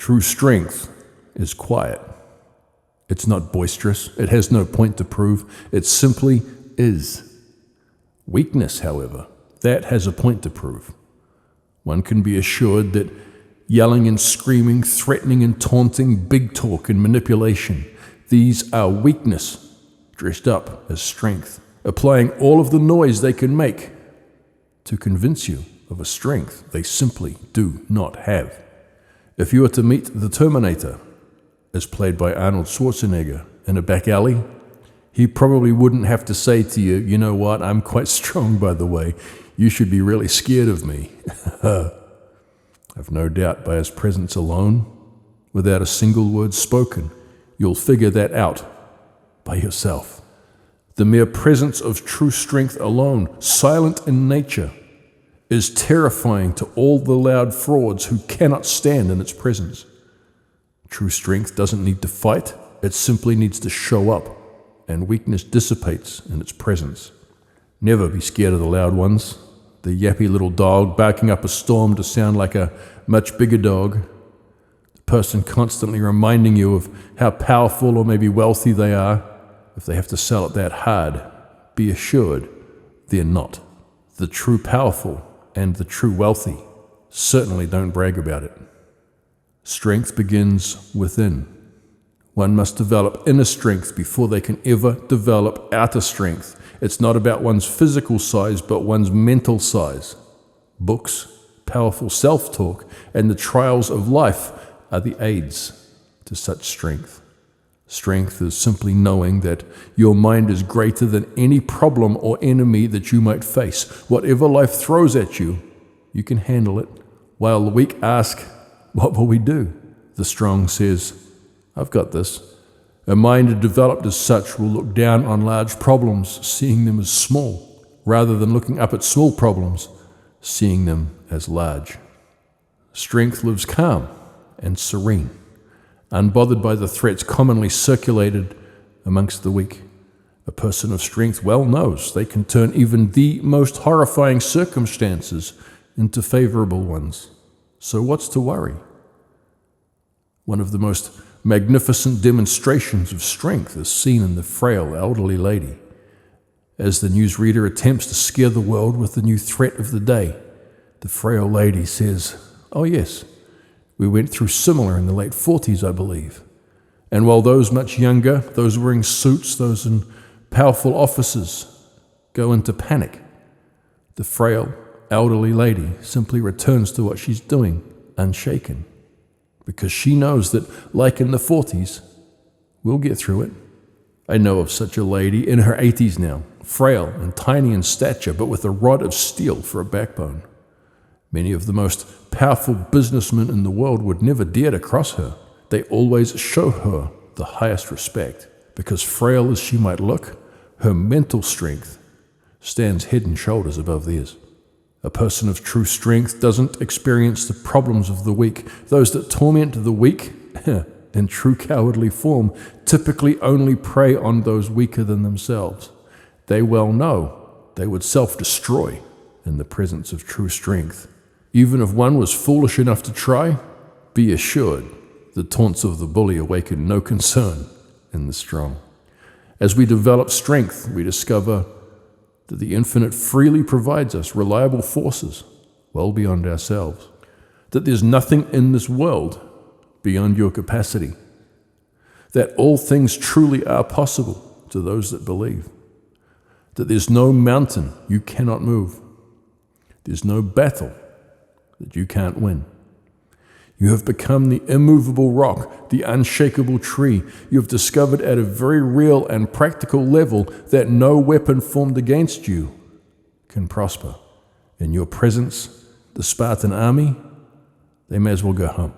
True strength is quiet. It's not boisterous. It has no point to prove. It simply is. Weakness, however, that has a point to prove. One can be assured that yelling and screaming, threatening and taunting, big talk and manipulation, these are weakness dressed up as strength, applying all of the noise they can make to convince you of a strength they simply do not have. If you were to meet the Terminator, as played by Arnold Schwarzenegger, in a back alley, he probably wouldn't have to say to you, "You know what, I'm quite strong, by the way. You should be really scared of me." I've no doubt by his presence alone, without a single word spoken, you'll figure that out by yourself. The mere presence of true strength alone, silent in nature, is terrifying to all the loud frauds who cannot stand in its presence. True strength doesn't need to fight, it simply needs to show up, and weakness dissipates in its presence. Never be scared of the loud ones, the yappy little dog barking up a storm to sound like a much bigger dog, the person constantly reminding you of how powerful or maybe wealthy they are. If they have to sell it that hard, be assured they're not. The true powerful and the true wealthy certainly don't brag about it. Strength begins within. One must develop inner strength before they can ever develop outer strength. It's not about one's physical size, but one's mental size. Books, powerful self-talk, and the trials of life are the aids to such strength. Strength is simply knowing that your mind is greater than any problem or enemy that you might face. Whatever life throws at you, you can handle it. While the weak ask, "What will we do?" the strong says, "I've got this." A mind developed as such will look down on large problems, seeing them as small, rather than looking up at small problems, seeing them as large. Strength lives calm and serene, unbothered by the threats commonly circulated amongst the weak. A person of strength well knows they can turn even the most horrifying circumstances into favorable ones. So what's to worry? One of the most magnificent demonstrations of strength is seen in the frail elderly lady. As the newsreader attempts to scare the world with the new threat of the day, the frail lady says, "Oh yes, we went through similar in the late 40s, I believe." And while those much younger, those wearing suits, those in powerful offices, go into panic, the frail elderly lady simply returns to what she's doing, unshaken, because she knows that, like in the 40s, we'll get through it. I know of such a lady in her 80s now, frail and tiny in stature, but with a rod of steel for a backbone. Many of the most powerful businessmen in the world would never dare to cross her. They always show her the highest respect, because frail as she might look, her mental strength stands head and shoulders above theirs. A person of true strength doesn't experience the problems of the weak. Those that torment the weak, in true cowardly form, typically only prey on those weaker than themselves. They well know they would self-destroy in the presence of true strength. Even if one was foolish enough to try, be assured the taunts of the bully awaken no concern in the strong. As we develop strength, we discover that the infinite freely provides us reliable forces well beyond ourselves, that there's nothing in this world beyond your capacity, that all things truly are possible to those that believe, that there's no mountain you cannot move, there's no battle that you can't win. You have become the immovable rock, the unshakable tree. You have discovered at a very real and practical level that no weapon formed against you can prosper. In your presence, the Spartan army, they may as well go home.